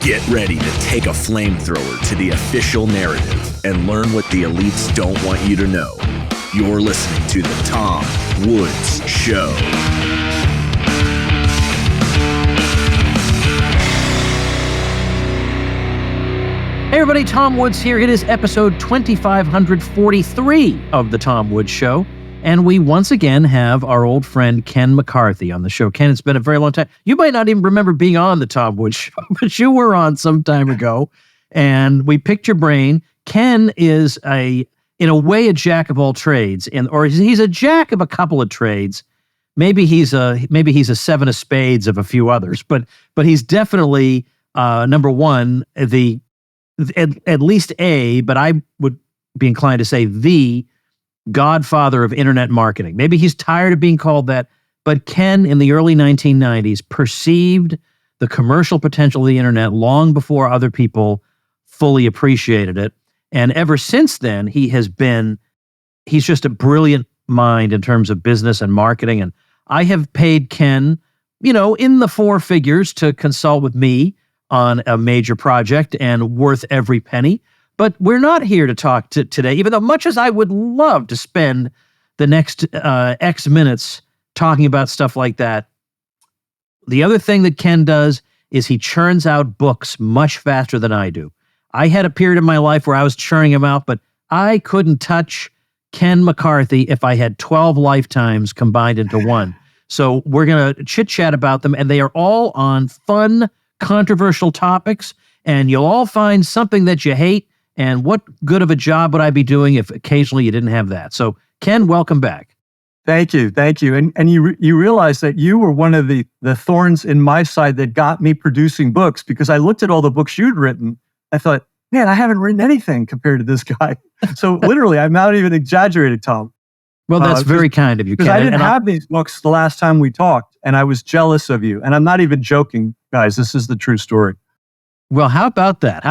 Get ready to take a flamethrower to the official narrative and learn what the elites don't want you to know. You're listening to The Tom Woods Show. Hey everybody, Tom Woods here. It is episode 2543 of The Tom Woods Show. And we once again have our old friend Ken McCarthy on the show. Ken, it's been a very long time. You might not even remember being on the Tom Woods Show, but you were on some time ago, and we picked your brain. Ken is in a way, a jack of all trades, or he's a jack of a couple of trades. Maybe he's a seven of spades of a few others, but he's definitely number one, at least but I would be inclined to say the godfather of internet marketing. Maybe he's tired of being called that, but Ken in the early 1990s perceived the commercial potential of the internet long before other people fully appreciated it. And ever since then, he's just a brilliant mind in terms of business and marketing. And I have paid Ken, in the four figures to consult with me on a major project and worth every penny. But we're not here to talk today, even though much as I would love to spend the next X minutes talking about stuff like that. The other thing that Ken does is he churns out books much faster than I do. I had a period of my life where I was churning them out, but I couldn't touch Ken McCarthy if I had 12 lifetimes combined into one. So we're going to chit-chat about them, and they are all on fun, controversial topics, and you'll all find something that you hate. And what good of a job would I be doing if occasionally you didn't have that? So, Ken, welcome back. Thank you. And you realize that you were one of the thorns in my side that got me producing books, because I looked at all the books you'd written. I thought, man, I haven't written anything compared to this guy. So literally, I'm not even exaggerating, Tom. Well, that's very kind of you, Ken. Because I didn't have these books the last time we talked, and I was jealous of you. And I'm not even joking, guys. This is the true story. Well, how about that?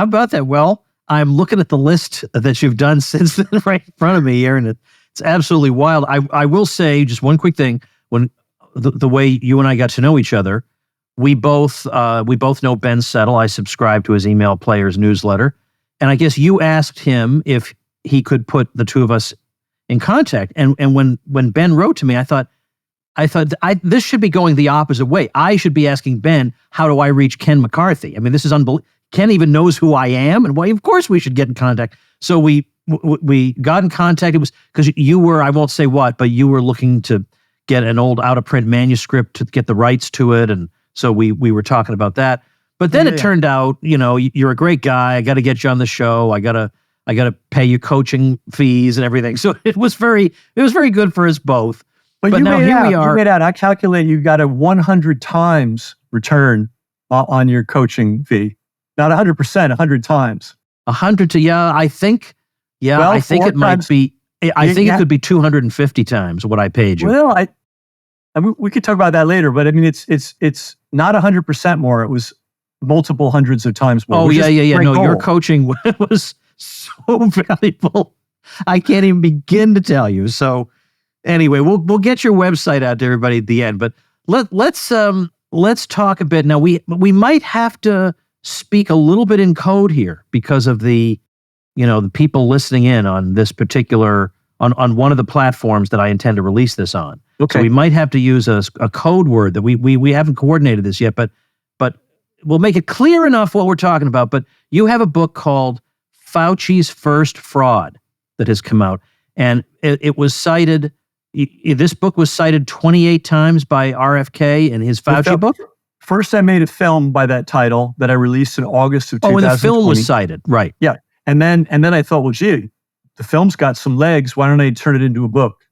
Well, I'm looking at the list that you've done since then right in front of me here, and it's absolutely wild. I will say just one quick thing. When the way you and I got to know each other, we both know Ben Settle. I subscribe to his email players newsletter, and I guess you asked him if he could put the two of us in contact. And when Ben wrote to me, I thought this should be going the opposite way. I should be asking Ben, how do I reach Ken McCarthy? I mean, this is unbelievable. Ken even knows who I am, and why? Of course, we should get in contact. So we got in contact. It was because you were, I won't say what, but you were looking to get an old out of print manuscript to get the rights to it, and so we were talking about that. But then it turned out, you're a great guy. I got to get you on the show. I gotta pay you coaching fees and everything. So it was very good for us both. But now here we are. You made out. I calculate you got a 100 times return on your coaching fee. Not 100%, 100 times. 100 to, I think it might be, it could be 250 times what I paid you. Well, I mean, we could talk about that later, but I mean, it's not 100% more. It was multiple hundreds of times more. Oh, yeah. No, your coaching was so valuable. I can't even begin to tell you. So anyway, we'll get your website out to everybody at the end, but let's talk a bit. Now we might have to speak a little bit in code here because of the people listening in on this particular, on one of the platforms that I intend to release this on. Okay. So we might have to use a code word that we haven't coordinated this yet, but we'll make it clear enough what we're talking about. But you have a book called Fauci's First Fraud that has come out, and it was cited, this book was cited 28 times by RFK in his Fauci book. First, I made a film by that title that I released in August of 2020. Oh, and the film was cited, right? Yeah, and then I thought, well, gee, the film's got some legs. Why don't I turn it into a book?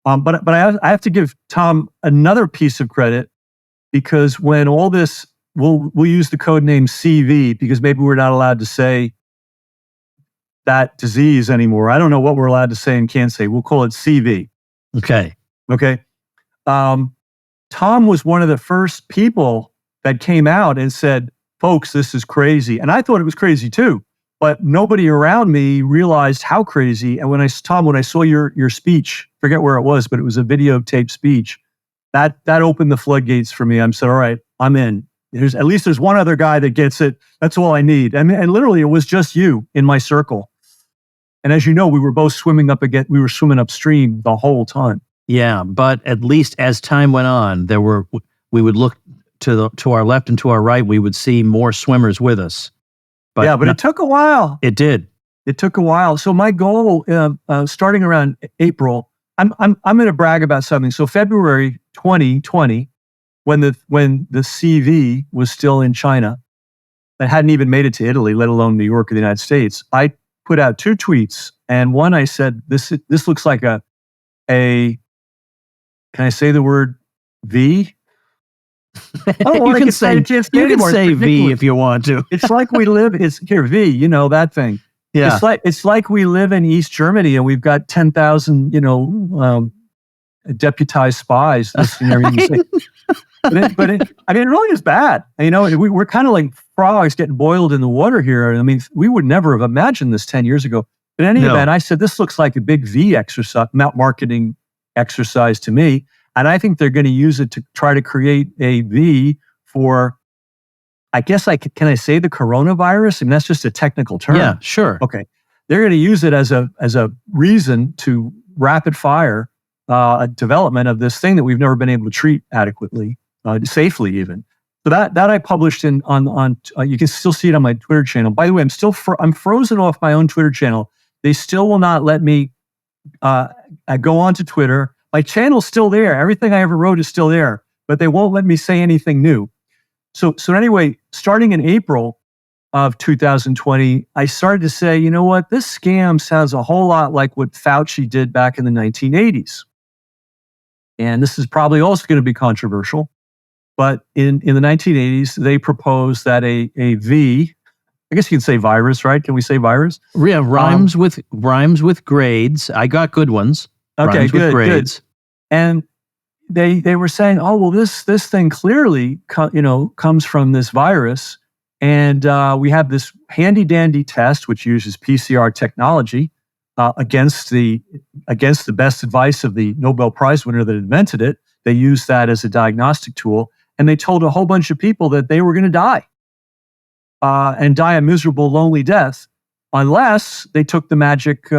But I have to give Tom another piece of credit, because when all this, we'll use the code name CV, because maybe we're not allowed to say that disease anymore. I don't know what we're allowed to say and can't say. We'll call it CV. Okay. Tom was one of the first people that came out and said, folks, this is crazy. And I thought it was crazy too, but nobody around me realized how crazy. And when I saw your speech, forget where it was, but it was a videotaped speech, that opened the floodgates for me. I said, all right, I'm in. there's one other guy that gets it. That's all I need. And literally, it was just you in my circle. And as you know, we were both swimming upstream the whole time. Yeah, but at least as time went on, we would look to our left and to our right. We would see more swimmers with us. But it took a while. It did. It took a while. So my goal, starting around April, I'm going to brag about something. So February 2020, when the CV was still in China, that hadn't even made it to Italy, let alone New York or the United States, I put out 2 tweets, and one I said, "This looks like a can I say the word V?" You can say V if you want to. It's like we live. It's here V. You know that thing. Yeah. It's like we live in East Germany and we've got 10,000 deputized spies listening to everything you say. But it really is bad. We're kind of like frogs getting boiled in the water here. I mean, we would never have imagined this 10 years ago. But in any event, I said this looks like a big V exercise, marketing exercise to me. And I think they're going to use it to try to create a V for, I guess, can I say the coronavirus? I mean, that's just a technical term. Yeah, sure. Okay. They're going to use it as a reason to rapid fire a development of this thing that we've never been able to treat adequately, safely even. So that I published on you can still see it on my Twitter channel. By the way, I'm frozen off my own Twitter channel. They still will not let me go onto Twitter. My channel's still there. Everything I ever wrote is still there, but they won't let me say anything new. So anyway, starting in April of 2020, I started to say, you know what? This scam sounds a whole lot like what Fauci did back in the 1980s. And this is probably also going to be controversial. But in the 1980s, they proposed that a V, I guess you can say virus, right? Can we say virus? Yeah, rhymes with grades. I got good ones. Okay, rhymes good, with grades. Good. And they were saying, oh, well, this thing clearly comes from this virus. And we have this handy dandy test, which uses PCR technology against the best advice of the Nobel Prize winner that invented it. They used that as a diagnostic tool. And they told a whole bunch of people that they were going to die and die a miserable, lonely death unless they took the magic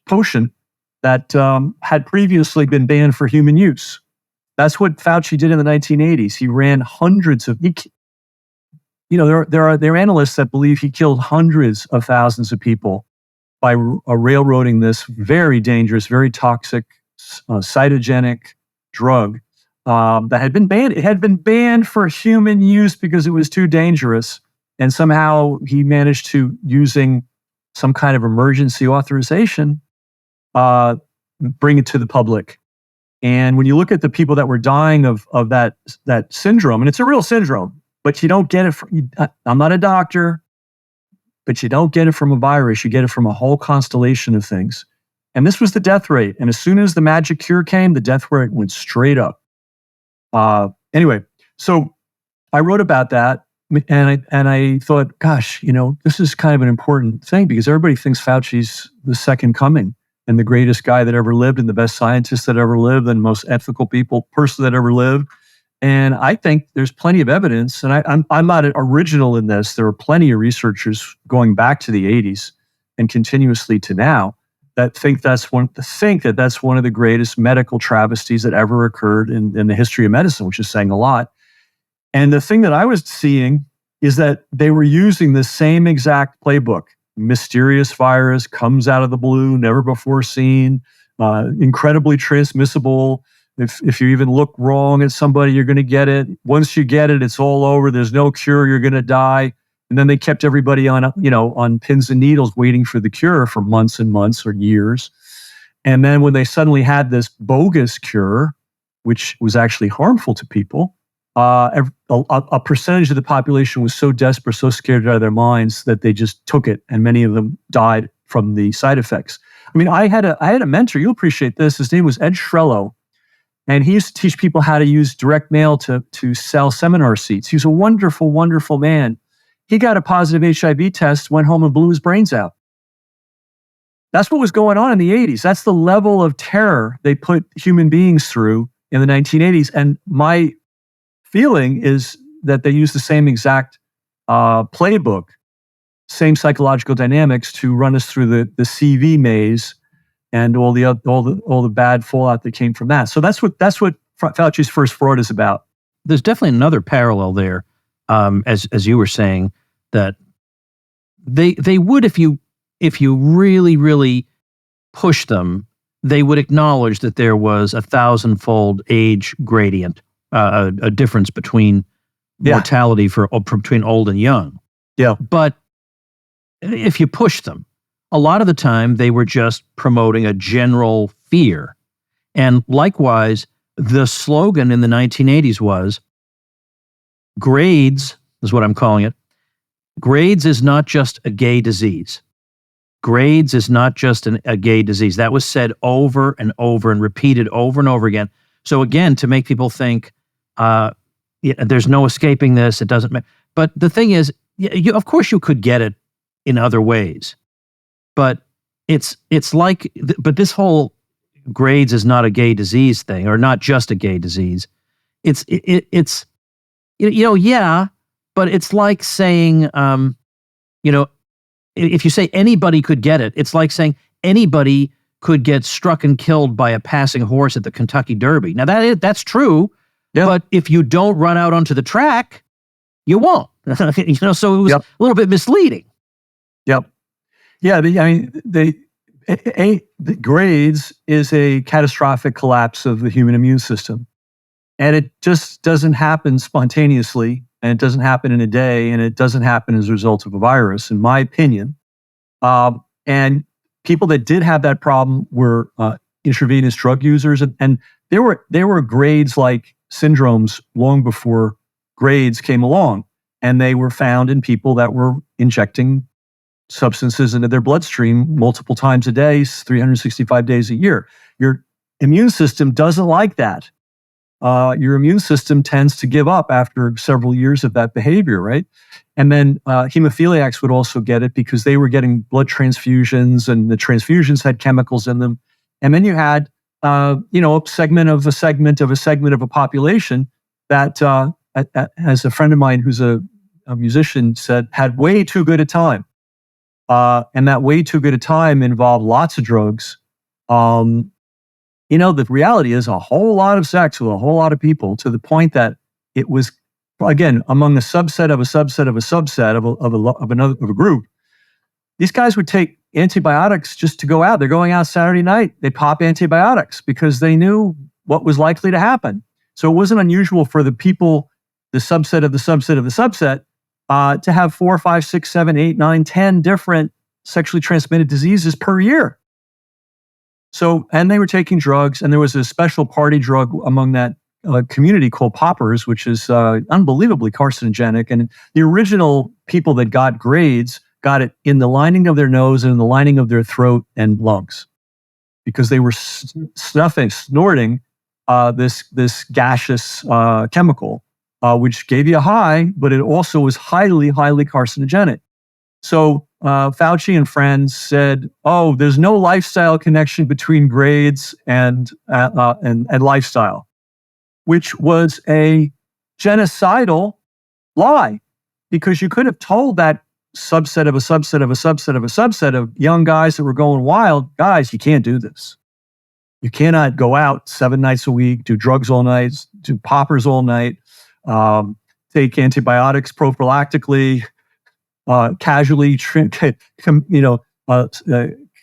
potion that had previously been banned for human use. That's what Fauci did in the 1980s. He ran hundreds of, there are analysts that believe he killed hundreds of thousands of people by railroading this very dangerous, very toxic, cytogenic drug that had been banned. It had been banned for human use because it was too dangerous. And somehow he managed to, using some kind of emergency authorization, bring it to the public. And when you look at the people that were dying of that syndrome, and it's a real syndrome, but you don't get it from, I'm not a doctor, but you don't get it from a virus. You get it from a whole constellation of things. And this was the death rate. And as soon as the magic cure came, the death rate went straight up. Anyway, so I wrote about that, and I thought, gosh, this is kind of an important thing because everybody thinks Fauci's the second coming and the greatest guy that ever lived and the best scientist that ever lived and most ethical person that ever lived. And I think there's plenty of evidence, and I'm not original in this. There are plenty of researchers going back to the 80s and continuously to now that think that's one of the greatest medical travesties that ever occurred in the history of medicine, which is saying a lot. And the thing that I was seeing is that they were using the same exact playbook. Mysterious virus comes out of the blue, never before seen, incredibly transmissible. If you even look wrong at somebody, you're going to get it. Once you get it, it's all over. There's no cure. You're going to die. And then they kept everybody on pins and needles waiting for the cure for months and months or years. And then when they suddenly had this bogus cure, which was actually harmful to people, a percentage of the population was so desperate, so scared out of their minds that they just took it, and many of them died from the side effects. I mean, I had a mentor. You'll appreciate this. His name was Ed Shrello, and he used to teach people how to use direct mail to sell seminar seats. He was a wonderful, wonderful man. He got a positive HIV test, went home and blew his brains out. That's what was going on in the 80s. That's the level of terror they put human beings through in the 1980s. And my feeling is that they use the same exact playbook, same psychological dynamics to run us through the CV maze and all the bad fallout that came from that. So that's what Fauci's first fraud is about. There's definitely another parallel there, as you were saying, that they would, if you really, really push them, they would acknowledge that there was a 1,000-fold age gradient, a difference between mortality between old and young. Yeah. But if you push them, a lot of the time they were just promoting a general fear. And likewise, the slogan in the 1980s was, grades is what I'm calling it. Grades is not just a gay disease. Grades is not just a gay disease. That was said over and over and repeated over and over again. So again, to make people think, there's no escaping this, it doesn't matter. But the thing is, of course you could get it in other ways. But it's like, but this whole grades is not a gay disease thing, or not just a gay disease. It's but it's like saying, if you say anybody could get it, it's like saying anybody could get struck and killed by a passing horse at the Kentucky Derby. Now that's true, but if you don't run out onto the track, you won't. So it was a little bit misleading. Yep. Yeah. The grades is a catastrophic collapse of the human immune system. And it just doesn't happen spontaneously, and it doesn't happen in a day, and it doesn't happen as a result of a virus, in my opinion. And people that did have that problem were intravenous drug users, and there were grades-like syndromes long before grades came along, and they were found in people that were injecting substances into their bloodstream multiple times a day, 365 days a year. Your immune system doesn't like that. Your immune system tends to give up after several years of that behavior, right? And then hemophiliacs would also get it because they were getting blood transfusions, and the transfusions had chemicals in them. And then you had, a segment of a population that, as a friend of mine who's a musician said, had way too good a time. And that way too good a time involved lots of drugs. The reality is a whole lot of sex with a whole lot of people, to the point that it was, again, among a subset of a subset of a subset of a group. These guys would take antibiotics just to go out. They're going out Saturday night. They pop antibiotics because they knew what was likely to happen. So it wasn't unusual for the people, the subset of the subset of the subset, to have 4, 5, 6, 7, 8, 9, 10 different sexually transmitted diseases per year. So, and they were taking drugs, and there was a special party drug among that community called poppers, which is unbelievably carcinogenic. And the original people that got grades got it in the lining of their nose and in the lining of their throat and lungs, because they were snorting this gaseous chemical, which gave you a high, but it also was highly, highly carcinogenic. So Fauci and friends said, "Oh, there's no lifestyle connection between grades and lifestyle," which was a genocidal lie, because you could have told that subset of a subset of a subset of a subset of young guys that were going wild, guys, you can't do this. You cannot go out 7 nights a week, do drugs all night, do poppers all night, take antibiotics prophylactically, casually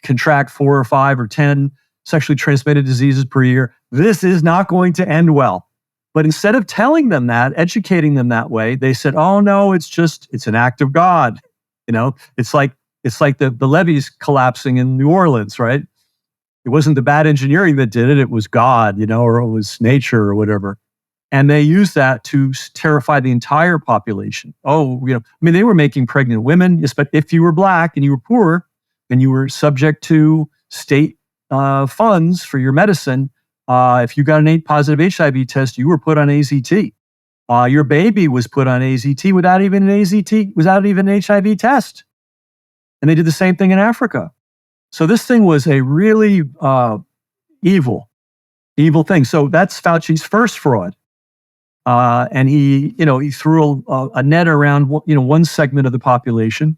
contract 4 or 5 or 10 sexually transmitted diseases per year. This is not going to end well. But instead of telling them that, educating them that way, they said, "Oh no, it's an act of God." It's like the levees collapsing in New Orleans, right? It wasn't the bad engineering that did it; it was God, or it was nature or whatever. And they used that to terrify the entire population. They were making pregnant women, but if you were Black and you were poor and you were subject to state funds for your medicine, if you got an positive HIV test, you were put on AZT. Your baby was put on AZT without even an HIV test. And they did the same thing in Africa. So this thing was a really evil thing. So that's Fauci's first fraud. and he threw a net around one segment of the population.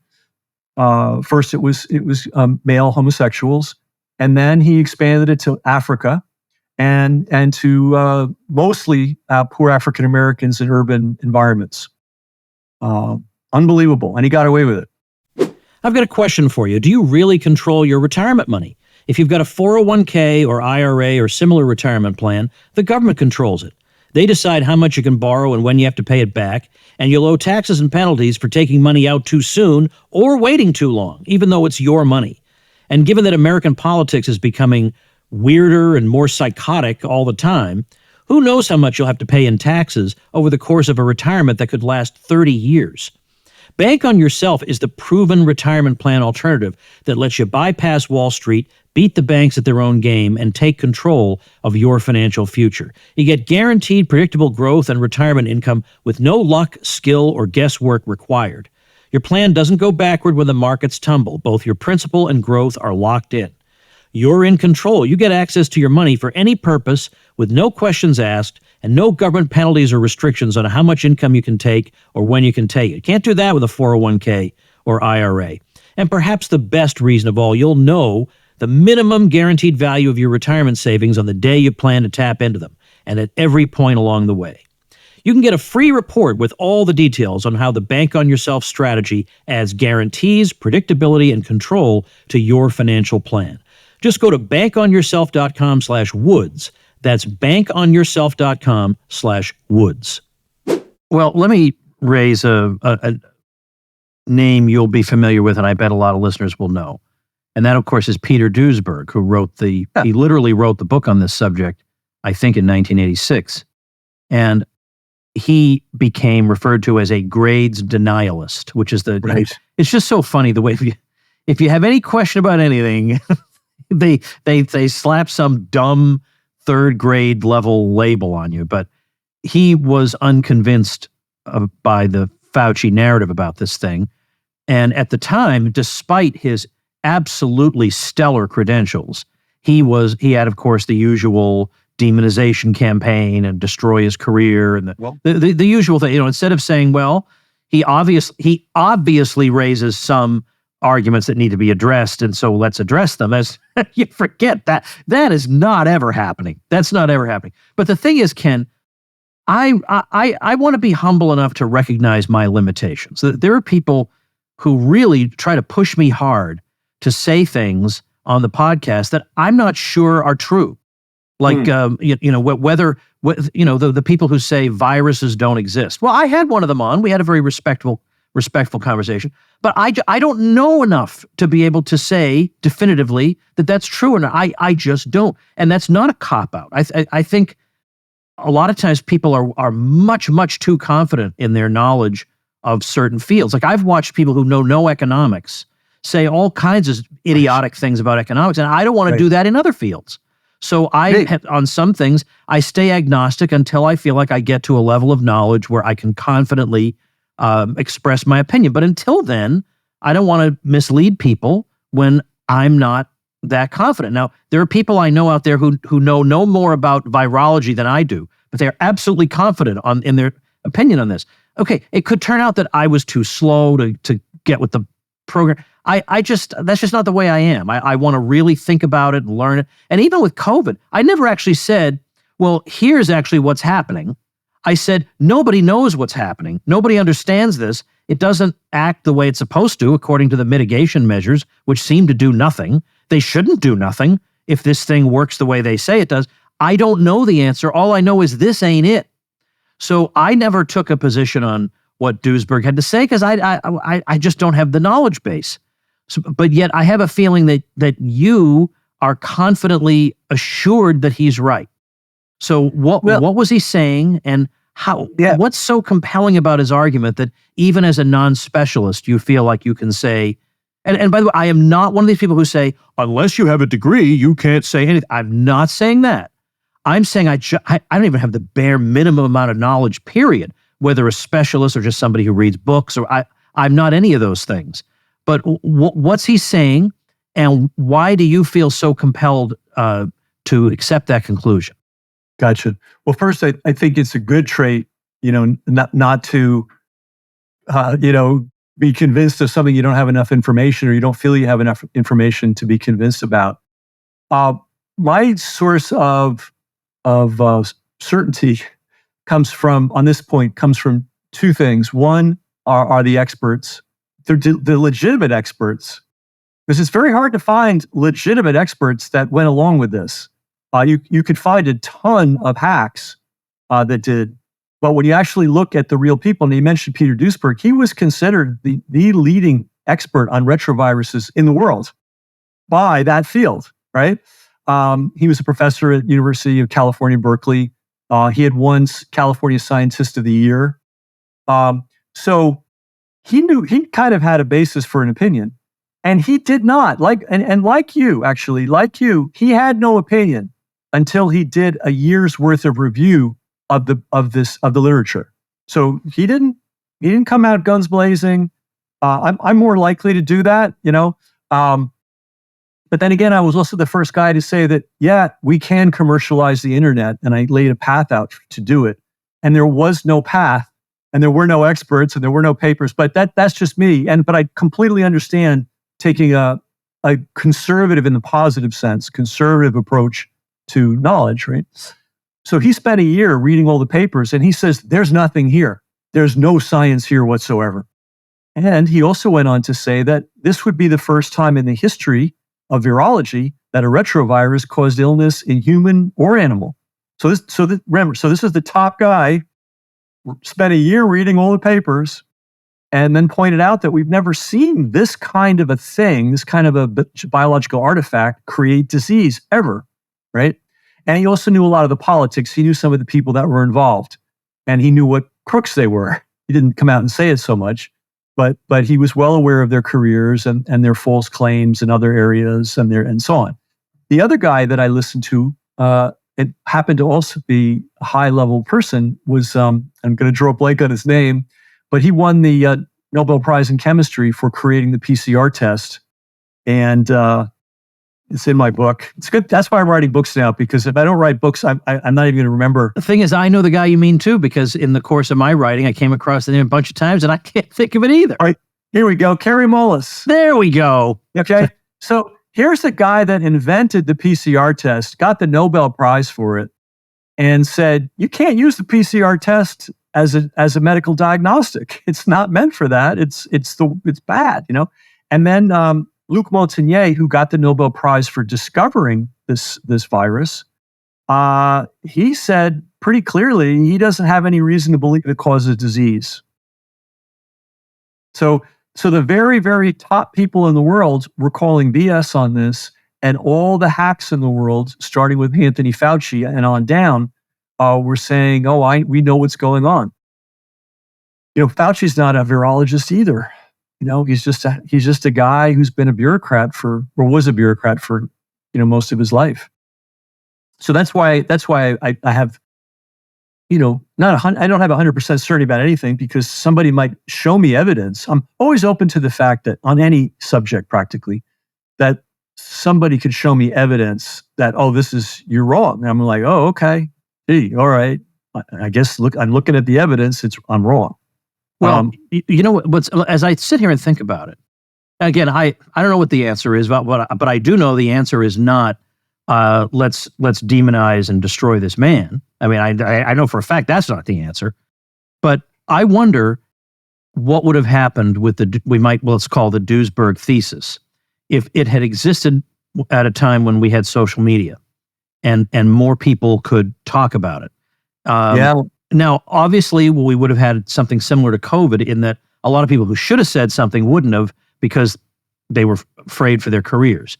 First, it was male homosexuals, and then he expanded it to Africa, and to mostly poor African Americans in urban environments. Unbelievable, and he got away with it. I've got a question for you. Do you really control your retirement money? If you've got a 401k or IRA or similar retirement plan, the government controls it. They decide how much you can borrow and when you have to pay it back, and you'll owe taxes and penalties for taking money out too soon or waiting too long, even though it's your money. And given that American politics is becoming weirder and more psychotic all the time, who knows how much you'll have to pay in taxes over the course of a retirement that could last 30 years. Bank on Yourself is the proven retirement plan alternative that lets you bypass Wall Street, beat the banks at their own game, and take control of your financial future. You get guaranteed predictable growth and retirement income with no luck, skill, or guesswork required. Your plan doesn't go backward when the markets tumble. Both your principal and growth are locked in. You're in control. You get access to your money for any purpose with no questions asked and no government penalties or restrictions on how much income you can take or when you can take it. Can't do that with a 401k or IRA. And perhaps the best reason of all, you'll know the minimum guaranteed value of your retirement savings on the day you plan to tap into them, and at every point along the way. You can get a free report with all the details on how the Bank on Yourself strategy adds guarantees, predictability, and control to your financial plan. Just go to bankonyourself.com/woods. That's bankonyourself.com/woods. Well, let me raise a name you'll be familiar with, and I bet a lot of listeners will know. And that, of course, is Peter Duesberg, who wrote he literally wrote the book on this subject, I think, in 1986. And he became referred to as a grades denialist, which is right. It's just so funny the way if you have any question about anything, they slap some dumb third grade level label on you. But he was unconvinced by the Fauci narrative about this thing. And at the time, despite his absolutely stellar credentials, he had, of course, the usual demonization campaign and destroy his career and the usual thing. Instead of saying, well, he obviously raises some arguments that need to be addressed, and so let's address them. As you forget that is not ever happening. That's not ever happening. But the thing is, Ken, I want to be humble enough to recognize my limitations. There are people who really try to push me hard to say things on the podcast that I'm not sure are true. Like, whether the people who say viruses don't exist. Well, I had one of them on. We had a very respectful conversation. But I don't know enough to be able to say definitively that that's true or not. I just don't. And that's not a cop-out. I think a lot of times people are much, much too confident in their knowledge of certain fields. Like, I've watched people who know no economics say all kinds of idiotic things about economics, and I don't want to do that in other fields. So on some things, I stay agnostic until I feel like I get to a level of knowledge where I can confidently express my opinion. But until then, I don't want to mislead people when I'm not that confident. Now, there are people I know out there who know no more about virology than I do, but they're absolutely confident in their opinion on this. Okay, it could turn out that I was too slow to get with the program. That's just not the way I am. I want to really think about it and learn it. And even with COVID, I never actually said, well, here's actually what's happening. I said, nobody knows what's happening. Nobody understands this. It doesn't act the way it's supposed to, according to the mitigation measures, which seem to do nothing. They shouldn't do nothing if this thing works the way they say it does. I don't know the answer. All I know is this ain't it. So I never took a position on what Duesberg had to say because I just don't have the knowledge base. So, but yet I have a feeling that you are confidently assured that he's right. So what was he saying, and how? Yeah. What's so compelling about his argument that even as a non-specialist, you feel like you can say? And by the way, I am not one of these people who say, unless you have a degree, you can't say anything. I'm not saying that. I'm saying I don't even have the bare minimum amount of knowledge, period, whether a specialist or just somebody who reads books, or I'm not any of those things. But what's he saying, and why do you feel so compelled to accept that conclusion? Gotcha. Well, first, I think it's a good trait not to, be convinced of something you don't have enough information or you don't feel you have enough information to be convinced about. My source of certainty comes from two things. One are the experts. They're the legitimate experts, because it's very hard to find legitimate experts that went along with this. You could find a ton of hacks that did. But when you actually look at the real people, and you mentioned Peter Duesberg, he was considered the leading expert on retroviruses in the world by that field, right? He was a professor at University of California, Berkeley. He had won California Scientist of the Year. So he kind of had a basis for an opinion. And he did not, like you, he had no opinion until he did a year's worth of review of the literature. So he didn't come out guns blazing. I'm more likely to do that, But then again, I was also the first guy to say that, yeah, we can commercialize the internet, and I laid a path out to do it. And there was no path, and there were no experts, and there were no papers. But that's just me. But I completely understand taking a conservative, in the positive sense, conservative approach to knowledge, right? So he spent a year reading all the papers, and he says, there's nothing here. There's no science here whatsoever. And he also went on to say that this would be the first time in the history of virology that a retrovirus caused illness in human or animal. So this is the top guy, spent a year reading all the papers, and then pointed out that we've never seen this kind of a thing, this kind of a biological artifact create disease ever, right? And he also knew a lot of the politics. He knew some of the people that were involved, and he knew what crooks they were. He didn't come out and say it so much, but he was well aware of their careers and their false claims in other areas and so on. The other guy that I listened to, it happened to also be a high-level person, was, I'm going to draw a blank on his name, but he won the Nobel Prize in Chemistry for creating the PCR test. And it's in my book. It's good. That's why I'm writing books now, because if I don't write books, I'm not even going to remember. The thing is, I know the guy you mean too, because in the course of my writing, I came across the name a bunch of times and I can't think of it either. All right, here we go. Kerry Mullis. There we go. Okay. So here's the guy that invented the PCR test, got the Nobel Prize for it, and said, you can't use the PCR test as a medical diagnostic. It's not meant for that. It's bad, And then Luc Montagnier, who got the Nobel Prize for discovering this virus, he said pretty clearly he doesn't have any reason to believe it causes disease. So the very, very top people in the world were calling BS on this, and all the hacks in the world, starting with Anthony Fauci and on down, were saying, we know what's going on. Fauci's not a virologist either. He's just a guy who's been a bureaucrat was a bureaucrat for, most of his life. So that's why I have, I don't have 100% certainty about anything, because somebody might show me evidence. I'm always open to the fact that on any subject practically, that somebody could show me evidence that, you're wrong. And I'm like, oh, okay. Gee, all right. I guess I'm looking at the evidence. I'm wrong. Well, what's as I sit here and think about it, again, I don't know what the answer is, but I do know the answer is not let's demonize and destroy this man. I mean, I know for a fact that's not the answer, but I wonder what would have happened with let's call the Duesberg thesis, if it had existed at a time when we had social media and more people could talk about it. Now, obviously, we would have had something similar to COVID, in that a lot of people who should have said something wouldn't have, because they were afraid for their careers.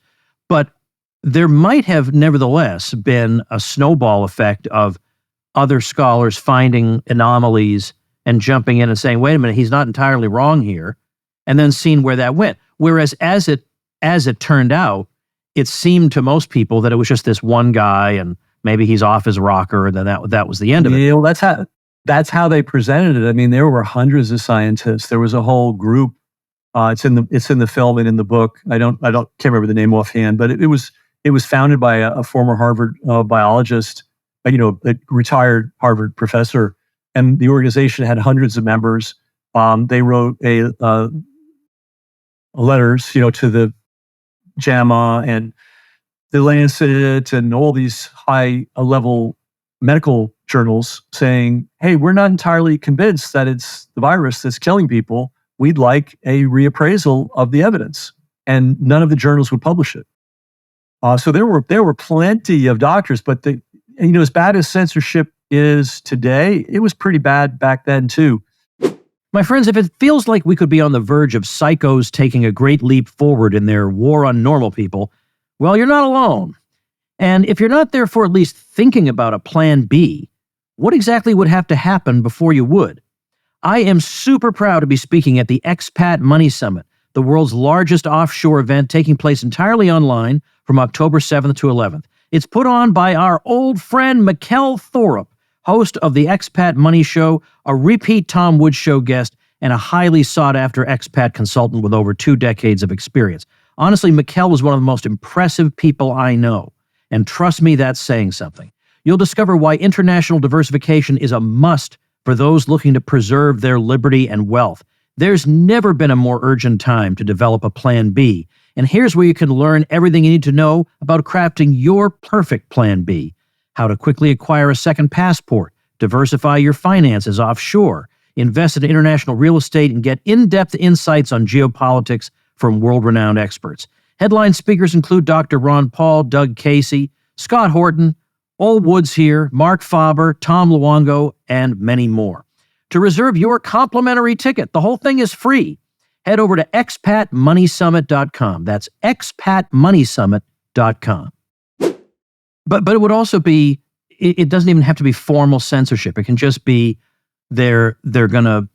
But there might have nevertheless been a snowball effect of other scholars finding anomalies and jumping in and saying, wait a minute, he's not entirely wrong here, and then seeing where that went. Whereas as it turned out, it seemed to most people that it was just this one guy, and maybe he's off his rocker, and then that was the end of it. Yeah, well, that's how they presented it. I mean, there were hundreds of scientists. There was a whole group. It's in the film and in the book. Can't remember the name offhand, but it was founded by a former Harvard biologist, a retired Harvard professor, and the organization had hundreds of members. They wrote letters, to the JAMA and the Lancet and all these high-level medical journals saying, hey, we're not entirely convinced that it's the virus that's killing people. We'd like a reappraisal of the evidence. And none of the journals would publish it. So there were plenty of doctors, but as bad as censorship is today, it was pretty bad back then too. My friends, if it feels like we could be on the verge of psychos taking a great leap forward in their war on normal people, well, you're not alone. And if you're not therefore at least thinking about a plan B, what exactly would have to happen before you would? I am super proud to be speaking at the Expat Money Summit, the world's largest offshore event taking place entirely online from October 7th to 11th. It's put on by our old friend Mikkel Thorup, host of the Expat Money Show, a repeat Tom Woods Show guest, and a highly sought-after expat consultant with over 2 decades of experience. Honestly, Mikkel was one of the most impressive people I know, and trust me, that's saying something. You'll discover why international diversification is a must for those looking to preserve their liberty and wealth. There's never been a more urgent time to develop a plan B, and here's where you can learn everything you need to know about crafting your perfect plan B. How to quickly acquire a second passport, diversify your finances offshore, invest in international real estate, and get in-depth insights on geopolitics from world-renowned experts. Headline speakers include Dr. Ron Paul, Doug Casey, Scott Horton, Ol Woods here, Mark Faber, Tom Luongo, and many more. To reserve your complimentary ticket, the whole thing is free. Head over to expatmoneysummit.com. That's expatmoneysummit.com. But it would also be, it doesn't even have to be formal censorship. It can just be they're gonna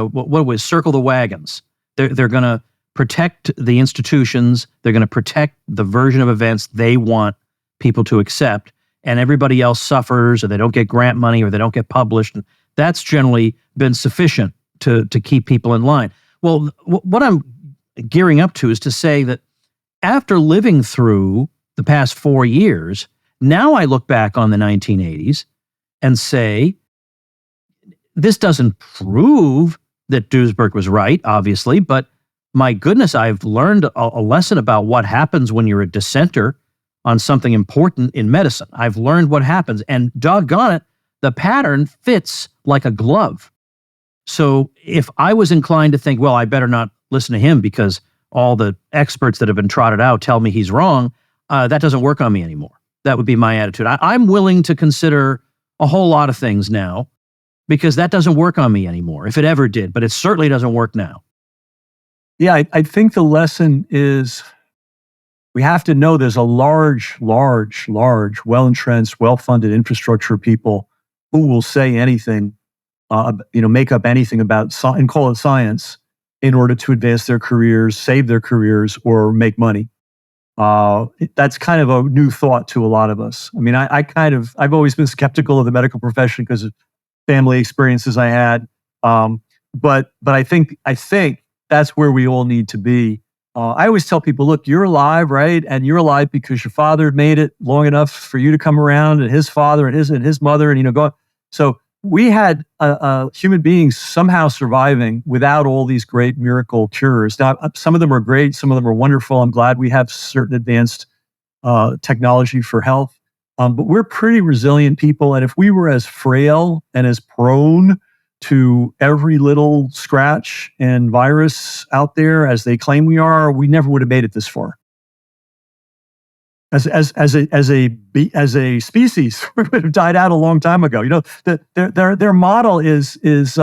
what was circle the wagons. They're gonna protect the institutions. They're gonna protect the version of events they want people to accept, and everybody else suffers, or they don't get grant money, or they don't get published. And that's generally been sufficient to keep people in line. Well, what I'm gearing up to is to say that after living through the past 4 years, now I look back on the 1980s and say, this doesn't prove that Duesberg was right, obviously, but my goodness, I've learned a lesson about what happens when you're a dissenter on something important in medicine. I've learned what happens, and doggone it, the pattern fits like a glove. So if I was inclined to think, well, I better not listen to him because all the experts that have been trotted out tell me he's wrong, that doesn't work on me anymore. That would be my attitude. I'm willing to consider a whole lot of things now because that doesn't work on me anymore, if it ever did, but it certainly doesn't work now. Yeah, I think the lesson is we have to know there's a large, well-entrenched, well-funded infrastructure of people who will say anything, make up anything about and call it science in order to advance their careers, save their careers, or make money. That's kind of a new thought to a lot of us. I mean, I've always been skeptical of the medical profession because of family experiences I had. But I think that's where we all need to be. I always tell people, look, you're alive, right? And you're alive because your father made it long enough for you to come around, and his father and his mother, and go. So we had human beings somehow surviving without all these great miracle cures. Now, some of them are great, some of them are wonderful. I'm glad we have certain advanced technology for health, but we're pretty resilient people. And if we were as frail and as prone to every little scratch and virus out there as they claim we are, we never would have made it this far. As a species, we would have died out a long time ago. Their model is it's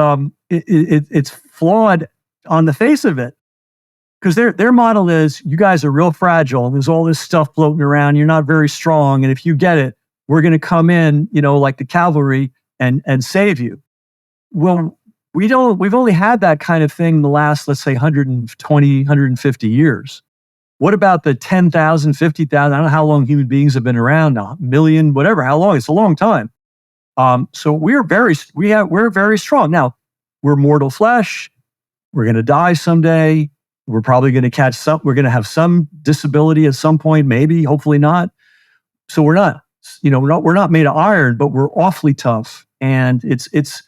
flawed on the face of it, because their model is, you guys are real fragile and there's all this stuff floating around. You're not very strong, and if you get it, we're going to come in, like the cavalry and save you. Well, we've only had that kind of thing the last, let's say, 120, 150 years. What about the 10,000, 50,000? I don't know how long human beings have been around, a million, whatever, how long? It's a long time. So we're very strong. Now, we're mortal flesh. We're going to die someday. We're probably going to we're going to have some disability at some point, maybe, hopefully not. So we're not we're not made of iron, but we're awfully tough. And it's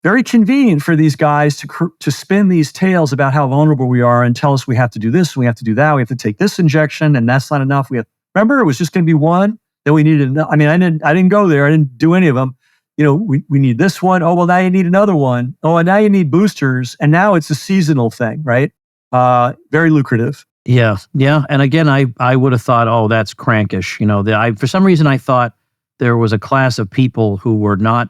very convenient for these guys to spin these tales about how vulnerable we are and tell us we have to do this, we have to do that, we have to take this injection, and that's not enough. Remember, it was just going to be one. Then we needed. I didn't go there. I didn't do any of them. We need this one. Oh, well, now you need another one. Oh, and now you need boosters. And now it's a seasonal thing, right? Very lucrative. Yeah. And again, I would have thought, oh, that's crankish. For some reason, I thought there was a class of people who were not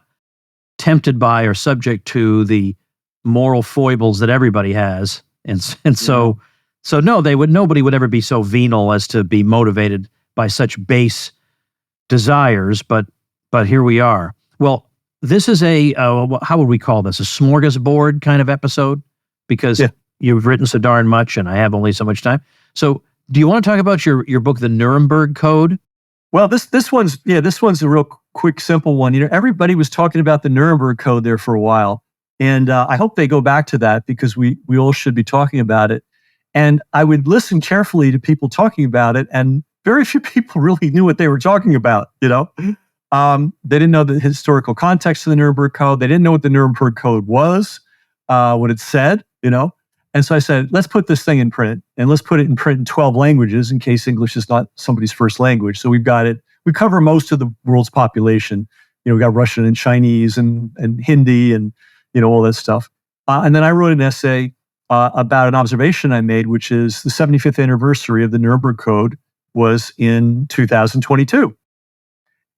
tempted by or subject to the moral foibles that everybody has, and so nobody would ever be so venal as to be motivated by such base desires. But here we are. Well, this is how would we call this? A smorgasbord kind of episode, because you've written so darn much and I have only so much time. So do you want to talk about your book, The Nuremberg Code? Well, this one's a real quick, simple one. Everybody was talking about the Nuremberg Code there for a while. And I hope they go back to that, because we all should be talking about it. And I would listen carefully to people talking about it, and very few people really knew what they were talking about, They didn't know the historical context of the Nuremberg Code. They didn't know what the Nuremberg Code was, what it said, And so I said, let's put this thing in print, and let's put it in print in 12 languages in case English is not somebody's first language. So we've got it. We cover most of the world's population. We got Russian and Chinese and Hindi and, all that stuff. And then I wrote an essay about an observation I made, which is the 75th anniversary of the Nuremberg Code was in 2022.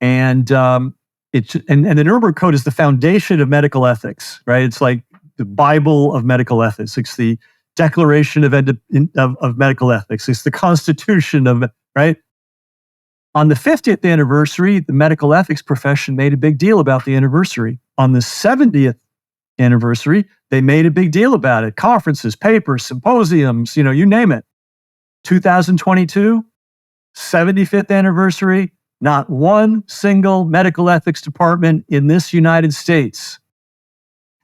And the Nuremberg Code is the foundation of medical ethics, right? It's like the Bible of medical ethics. It's the Declaration of medical ethics. It's the Constitution of, right? On the 50th anniversary, the medical ethics profession made a big deal about the anniversary. On the 70th anniversary, they made a big deal about it. Conferences, papers, symposiums, you name it. 2022, 75th anniversary, not one single medical ethics department in this United States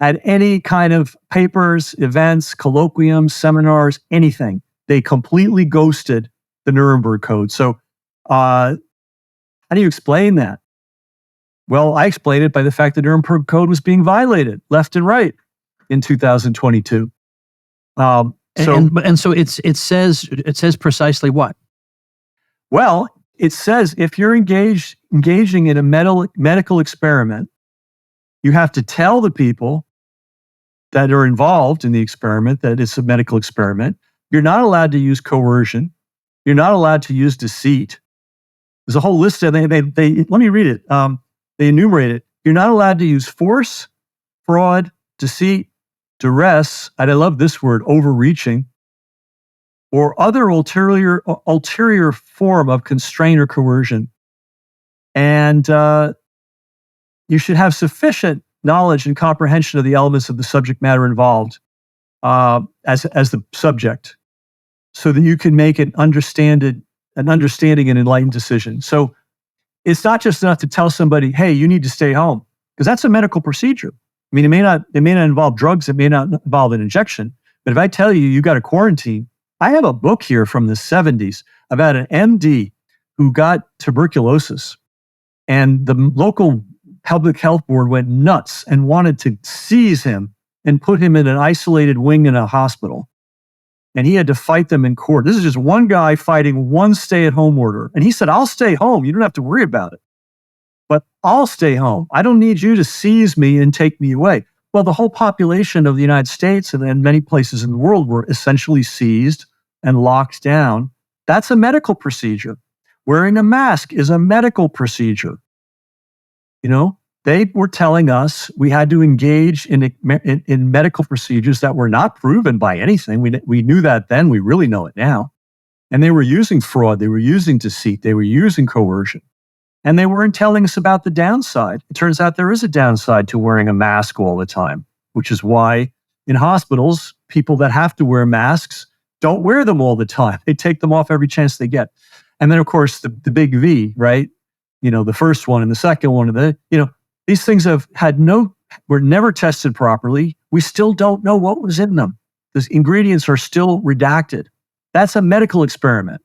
had any kind of papers, events, colloquiums, seminars, anything. They completely ghosted the Nuremberg Code. So how do you explain that? Well, I explain it by the fact that the Nuremberg Code was being violated left and right in 2022. So it says precisely what? Well, it says if you're engaging in a medical experiment, you have to tell the people that are involved in the experiment that it's a medical experiment. You're not allowed to use coercion. You're not allowed to use deceit. There's a whole list of let me read it. They enumerate it. You're not allowed to use force, fraud, deceit, duress, and I love this word, overreaching, or other ulterior form of constraint or coercion. And you should have sufficient knowledge and comprehension of the elements of the subject matter involved as the subject, so that you can make an understanding and enlightened decision. So it's not just enough to tell somebody, hey, you need to stay home, because that's a medical procedure. I mean, it may not involve drugs, it may not involve an injection, but if I tell you got to quarantine, I have a book here from the 70s about an MD who got tuberculosis, and the local public health board went nuts and wanted to seize him and put him in an isolated wing in a hospital. And he had to fight them in court. This is just one guy fighting one stay-at-home order. And he said, I'll stay home. You don't have to worry about it. But I'll stay home. I don't need you to seize me and take me away. Well, the whole population of the United States and many places in the world were essentially seized and locked down. That's a medical procedure. Wearing a mask is a medical procedure. They were telling us we had to engage in medical procedures that were not proven by anything. We knew that then. We really know it now. And they were using fraud. They were using deceit. They were using coercion. And they weren't telling us about the downside. It turns out there is a downside to wearing a mask all the time, which is why in hospitals, people that have to wear masks don't wear them all the time. They take them off every chance they get. And then, of course, the big V, right? The first one and the second one, and these things were never tested properly. We still don't know what was in them. The ingredients are still redacted. That's a medical experiment.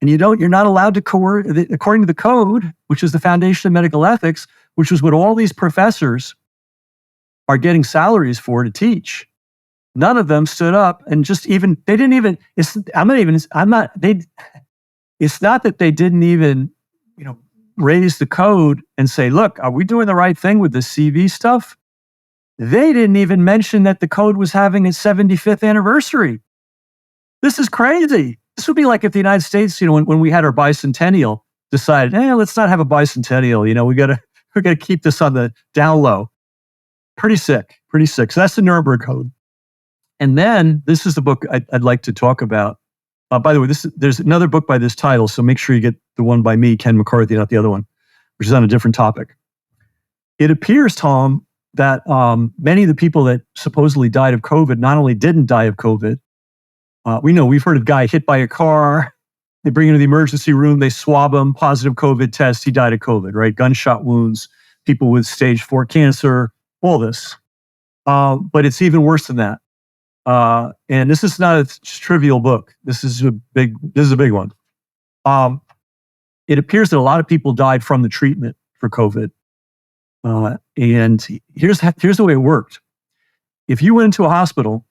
And you're not allowed to according to the code, which is the foundation of medical ethics, which is what all these professors are getting salaries for to teach. None of them stood up and it's not that they didn't even, raise the code and say, look, are we doing the right thing with the CV stuff? They didn't even mention that the code was having its 75th anniversary. This is crazy. This would be like if the United States, when we had our bicentennial, decided, let's not have a bicentennial. We gotta keep this on the down low. Pretty sick. So that's the Nuremberg Code. And then this is the book I'd like to talk about. By the way, there's another book by this title, so make sure you get the one by me, Ken McCarthy, not the other one, which is on a different topic. It appears, Tom, that many of the people that supposedly died of COVID not only didn't die of COVID. We've heard of a guy hit by a car. They bring him to the emergency room. They swab him, positive COVID test. He died of COVID, right? Gunshot wounds, people with stage 4 cancer, all this. But it's even worse than that. And this is not a trivial book. This is a big one. It appears that a lot of people died from the treatment for COVID. And here's the way it worked. If you went into a hospital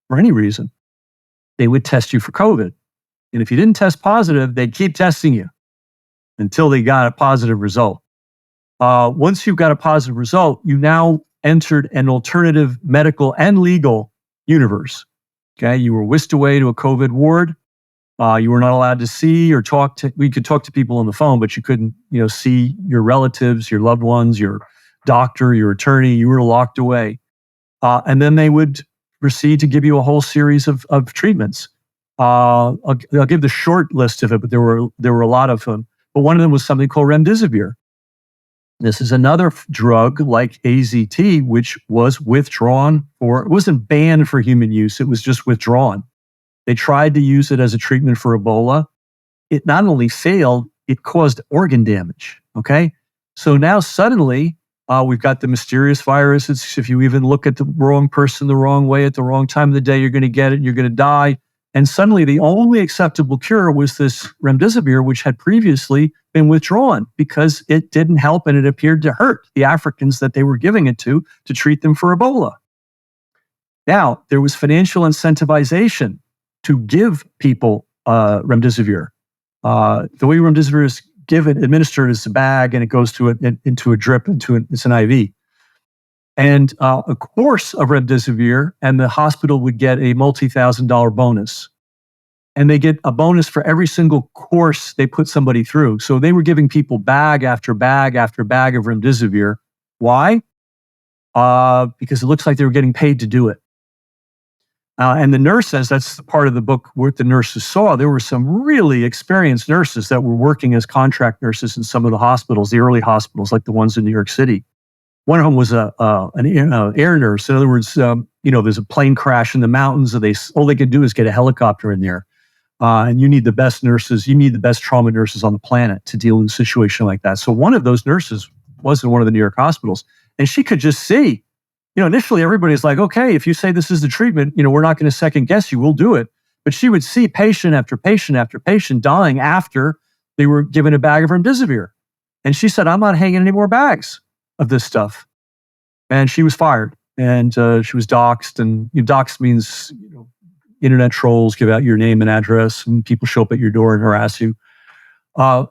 for any reason, they would test you for COVID. And if you didn't test positive, they'd keep testing you until they got a positive result. Once you've got a positive result, you now entered an alternative medical and legal universe. Okay, you were whisked away to a COVID ward. You were not allowed to see or talk to. We could talk to people on the phone, but you couldn't, see your relatives, your loved ones, your doctor, your attorney. You were locked away, and then they would proceed to give you a whole series of treatments. I'll give the short list of it, but there were a lot of them. But one of them was something called remdesivir. This is another drug like AZT, which was withdrawn it wasn't banned for human use, it was just withdrawn. They tried to use it as a treatment for Ebola. It not only failed, it caused organ damage, okay? So now suddenly, we've got the mysterious virus. If you even look at the wrong person the wrong way at the wrong time of the day, you're going to get it, you're going to die. And suddenly the only acceptable cure was this remdesivir, which had previously been withdrawn because it didn't help and it appeared to hurt the Africans that they were giving it to treat them for Ebola. Now, there was financial incentivization to give people remdesivir. The way remdesivir is administered is a bag and it goes into a drip, it's an IV. And a course of remdesivir, and the hospital would get a multi-$1,000 bonus. And they get a bonus for every single course they put somebody through. So they were giving people bag after bag after bag of remdesivir. Why? Because it looks like they were getting paid to do it. And the nurse says, that's the part of the book where the nurses saw, there were some really experienced nurses that were working as contract nurses in some of the hospitals, the early hospitals, like the ones in New York City. One of them was an air nurse. In other words, there's a plane crash in the mountains, and all they could do is get a helicopter in there. And you need the best nurses, you need the best trauma nurses on the planet to deal with a situation like that. So one of those nurses was in one of the New York hospitals, and she could just see, initially everybody's like, okay, if you say this is the treatment, we're not going to second guess you, we'll do it. But she would see patient after patient after patient dying after they were given a bag of remdesivir. And she said, I'm not hanging any more bags of this stuff. And she was fired, and she was doxxed. And doxxed means internet trolls give out your name and address, and people show up at your door and harass you.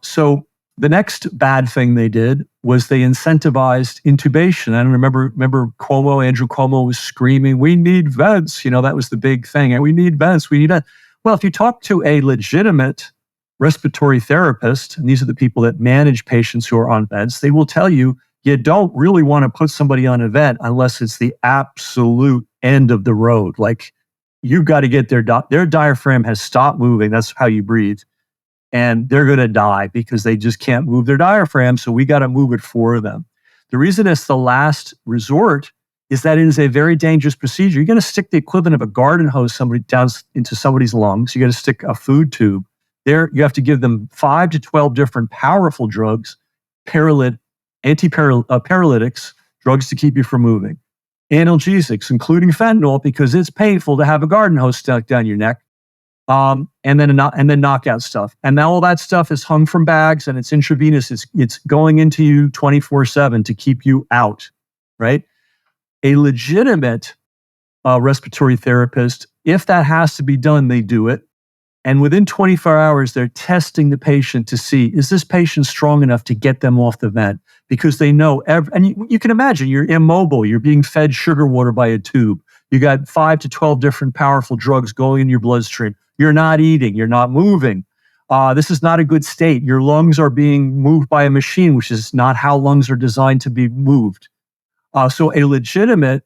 So the next bad thing they did was they incentivized intubation. I don't remember Andrew Cuomo was screaming, "We need vents." That was the big thing. And we need vents. We need vents. Well, if you talk to a legitimate respiratory therapist, and these are the people that manage patients who are on beds, they will tell you, you don't really want to put somebody on a vent unless it's the absolute end of the road. Like, you've got to get their diaphragm has stopped moving. That's how you breathe. And they're going to die because they just can't move their diaphragm. So we got to move it for them. The reason it's the last resort is that it is a very dangerous procedure. You're going to stick the equivalent of a garden hose down into somebody's lungs. You got to stick a food tube. There, you have to give them 5 to 12 different powerful drugs, paralytics, drugs to keep you from moving, analgesics, including fentanyl, because it's painful to have a garden hose stuck down your neck. and then knockout stuff. And now all that stuff is hung from bags and it's intravenous. It's going into you 24/7 to keep you out, right? A legitimate respiratory therapist, if that has to be done, they do it. And within 24 hours, they're testing the patient to see, is this patient strong enough to get them off the vent? Because they know, and you can imagine, you're immobile, you're being fed sugar water by a tube. You got 5 to 12 different powerful drugs going in your bloodstream. You're not eating, you're not moving. This is not a good state. Your lungs are being moved by a machine, which is not how lungs are designed to be moved. So a legitimate,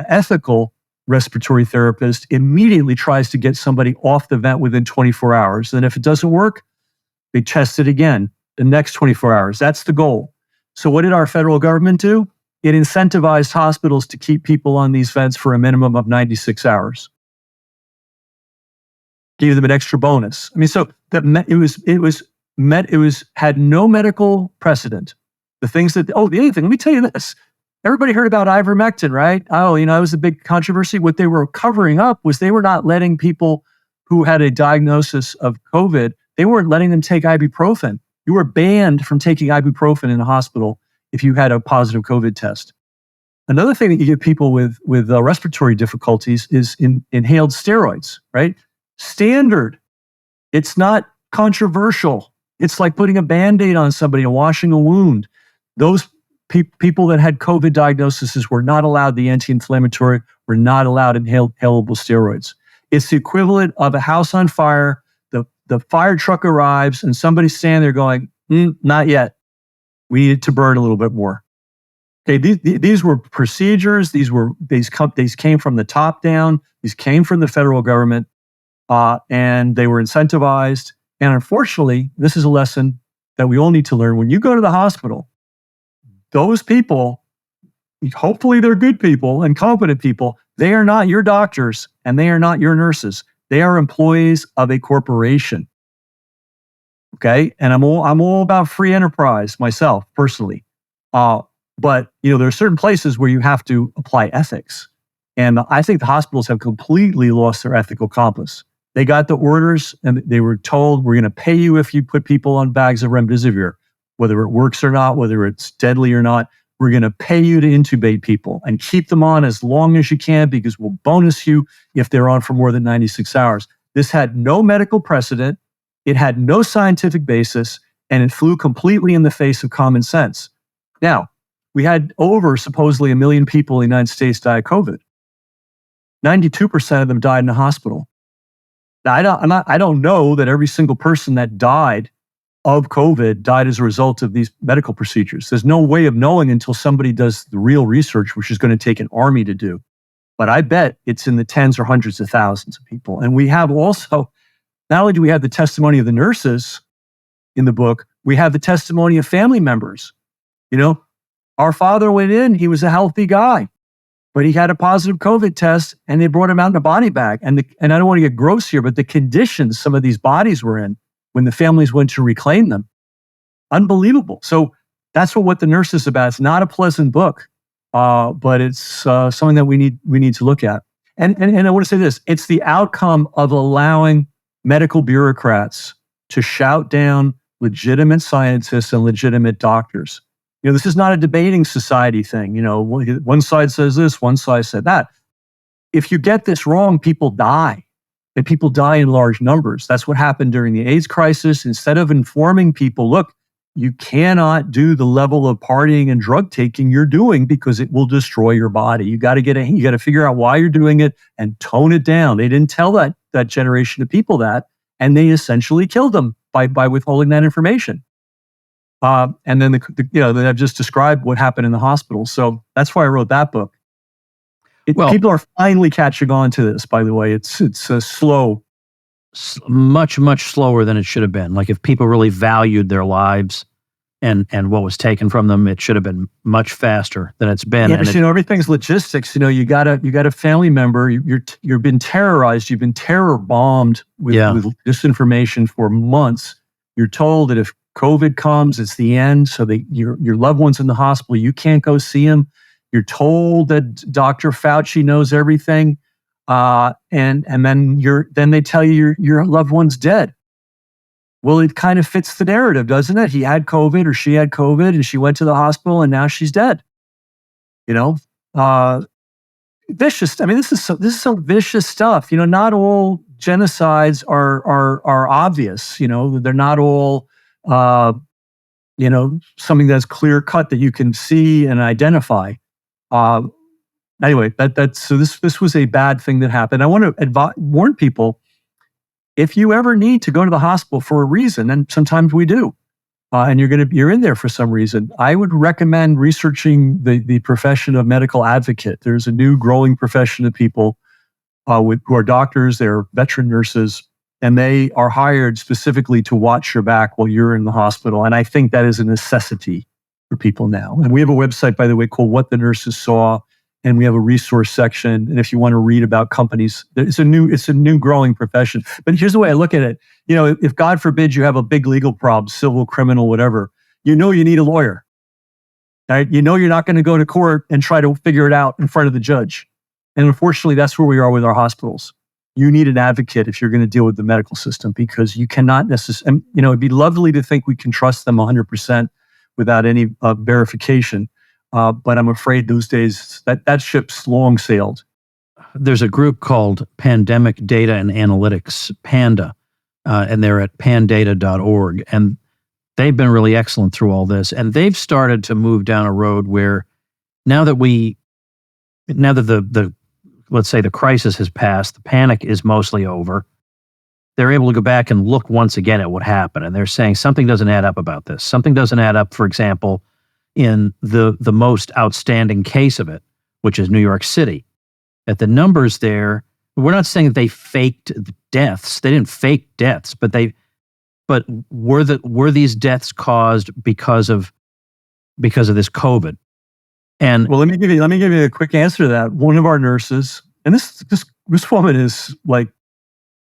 ethical respiratory therapist immediately tries to get somebody off the vent within 24 hours. And if it doesn't work, they test it again the next 24 hours. That's the goal. So what did our federal government do? It incentivized hospitals to keep people on these vents for a minimum of 96 hours. Gave them an extra bonus. I mean, so that had no medical precedent. The other thing, let me tell you this. Everybody heard about ivermectin, right? Oh, it was a big controversy. What they were covering up was they were not letting people who had a diagnosis of COVID, they weren't letting them take ibuprofen. You were banned from taking ibuprofen in a hospital if you had a positive COVID test. Another thing that you give people with respiratory difficulties is inhaled steroids, right? Standard. It's not controversial. It's like putting a Band-Aid on somebody and washing a wound. Those people that had COVID diagnoses were not allowed the anti-inflammatory, were not allowed inhalable steroids. It's the equivalent of a house on fire. The fire truck arrives and somebody's standing there going, not yet. We need it to burn a little bit more. Okay, these were procedures. These came from the top down. These came from the federal government, and they were incentivized. And unfortunately, this is a lesson that we all need to learn. When you go to the hospital, those people, hopefully they're good people and competent people, they are not your doctors and they are not your nurses. They are employees of a corporation. Okay? And I'm all about free enterprise myself, personally. But there are certain places where you have to apply ethics. And I think the hospitals have completely lost their ethical compass. They got the orders and they were told, we're going to pay you if you put people on bags of remdesivir. Whether it works or not, whether it's deadly or not, we're going to pay you to intubate people and keep them on as long as you can because we'll bonus you if they're on for more than 96 hours. This had no medical precedent. It had no scientific basis, and it flew completely in the face of common sense. Now, we had over supposedly 1 million people in the United States die of COVID. 92% of them died in the hospital. Now, I don't know that every single person that died of COVID died as a result of these medical procedures. There's no way of knowing until somebody does the real research, which is going to take an army to do. But I bet it's in the tens or hundreds of thousands of people. And we have also, not only do we have the testimony of the nurses in the book, we have the testimony of family members. Our father went in, he was a healthy guy, but he had a positive COVID test and they brought him out in a body bag. And I don't want to get gross here, but the conditions some of these bodies were in when the families went to reclaim them, unbelievable. So that's what the nurse is about. It's not a pleasant book, but it's something that we need to look at. And I want to say this, it's the outcome of allowing medical bureaucrats to shout down legitimate scientists and legitimate doctors. This is not a debating society thing. One side says this, one side said that. If you get this wrong, people die. And people die in large numbers. That's what happened during the AIDS crisis. Instead of informing people, look, you cannot do the level of partying and drug taking you're doing because it will destroy your body. You got to figure out why you're doing it and tone it down. They didn't tell that generation of people that, and they essentially killed them by withholding that information. And then I've just described what happened in the hospital. So that's why I wrote that book. People are finally catching on to this, by the way. It's slow. Much, much slower than it should have been. Like if people really valued their lives and what was taken from them, it should have been much faster than it's been. Yeah, but everything's logistics. You got a family member. You've been terrorized. You've been terror bombed with disinformation for months. You're told that if COVID comes, it's the end. So your loved one's in the hospital. You can't go see him. You're told that Dr. Fauci knows everything. and then they tell you your loved one's dead. Well, it kind of fits the narrative, doesn't it? He had COVID or she had COVID and she went to the hospital and now she's dead. Vicious. I mean, this is some vicious stuff. Not all genocides are obvious. They're not all something that's clear cut that you can see and identify. Anyway, so this was a bad thing that happened. I want to warn people: if you ever need to go to the hospital for a reason, and sometimes we do, and you're in there for some reason, I would recommend researching the profession of medical advocate. There's a new growing profession of people who are doctors, they're veteran nurses, and they are hired specifically to watch your back while you're in the hospital. And I think that is a necessity for people now. And we have a website, by the way, called What the Nurses Saw, and we have a resource section. And if you want to read about companies, it's a new growing profession. But here's the way I look at it. If God forbid you have a big legal problem, civil, criminal, whatever, you need a lawyer. Right? You're not going to go to court and try to figure it out in front of the judge. And unfortunately, that's where we are with our hospitals. You need an advocate if you're going to deal with the medical system, because you cannot necessarily, it'd be lovely to think we can trust them 100% without any verification. But I'm afraid those days, that ship's long sailed. There's a group called Pandemic Data and Analytics, PANDA, and they're at pandata.org. And they've been really excellent through all this. And they've started to move down a road where now that the let's say the crisis has passed, the panic is mostly over, they're able to go back and look once again at what happened. And they're saying something doesn't add up about this. Something doesn't add up, for example, in the most outstanding case of it, which is New York City. At the numbers there, we're not saying that they faked deaths. They didn't fake deaths, but were these deaths caused because of this COVID? And well, let me give you a quick answer to that. One of our nurses, and this woman is like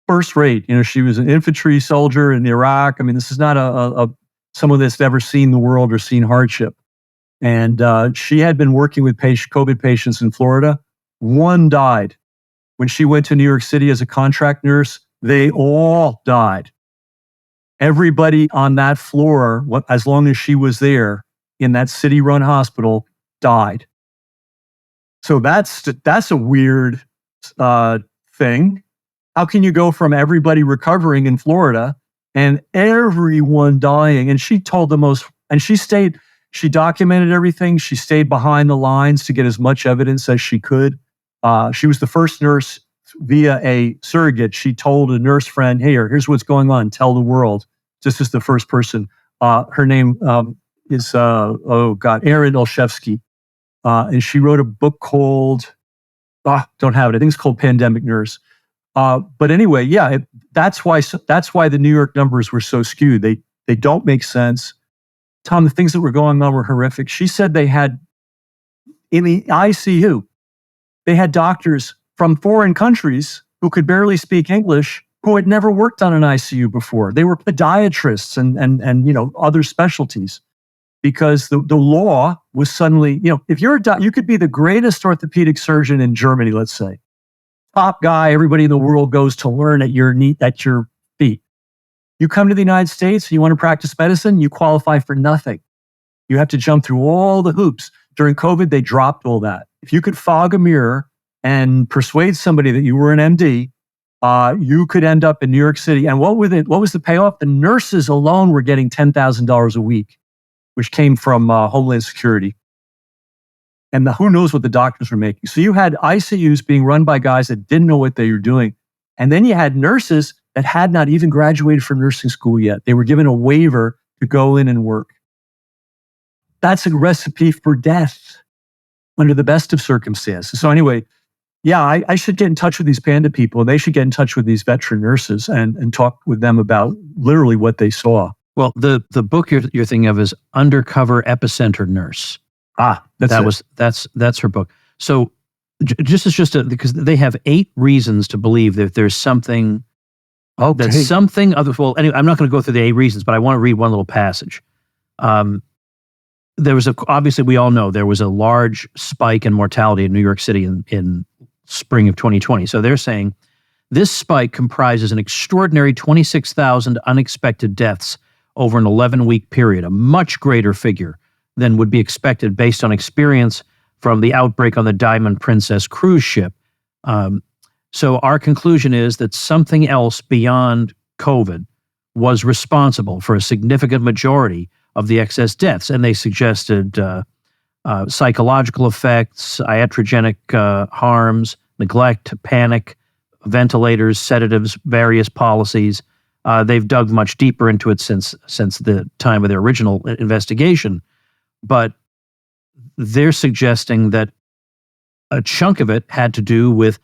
first rate. She was an infantry soldier in Iraq. I mean, this is not someone that's never seen the world or seen hardship. And she had been working with COVID patients in Florida. One died. When she went to New York City as a contract nurse, they all died. Everybody on that floor, as long as she was there in that city-run hospital, died. So that's a weird thing. How can you go from everybody recovering in Florida and everyone dying? And she told she documented everything. She stayed behind the lines to get as much evidence as she could. She was the first nurse via a surrogate. She told a nurse friend, "Hey, here's what's going on. Tell the world." This is the first person. Her name is Erin Olszewski. And she wrote a book called, don't have it. I think it's called Pandemic Nurse. But anyway, yeah, that's why the New York numbers were so skewed. They don't make sense. Tom, the things that were going on were horrific. She said they had, in the ICU, they had doctors from foreign countries who could barely speak English, who had never worked on an ICU before. They were podiatrists and other specialties. Because the law was suddenly, if you're you could be the greatest orthopedic surgeon in Germany, let's say, top guy, everybody in the world goes to learn at your feet. You come to the United States, you want to practice medicine, you qualify for nothing. You have to jump through all the hoops. During COVID, they dropped all that. If you could fog a mirror and persuade somebody that you were an MD, you could end up in New York City. And what was the payoff? The nurses alone were getting $10,000 a week, which came from Homeland Security. And who knows what the doctors were making. So you had ICUs being run by guys that didn't know what they were doing. And then you had nurses that had not even graduated from nursing school yet. They were given a waiver to go in and work. That's a recipe for death under the best of circumstances. So anyway, yeah, I should get in touch with these PANDA people. They should get in touch with these veteran nurses and talk with them about literally what they saw. Well, the book you're thinking of is Undercover Epicenter Nurse. That's her book. So because they have 8 reasons to believe that there's something. Okay. That's something other. Well, anyway, I'm not going to go through the 8 reasons, but I want to read one little passage. There was obviously we all know there was a large spike in mortality in New York City in spring of 2020. So they're saying this spike comprises an extraordinary 26,000 unexpected deaths over an 11-week period, a much greater figure than would be expected based on experience from the outbreak on the Diamond Princess cruise ship. So our conclusion is that something else beyond COVID was responsible for a significant majority of the excess deaths. And they suggested psychological effects, iatrogenic harms, neglect, panic, ventilators, sedatives, various policies. They've dug much deeper into it since the time of their original investigation. But they're suggesting that a chunk of it had to do with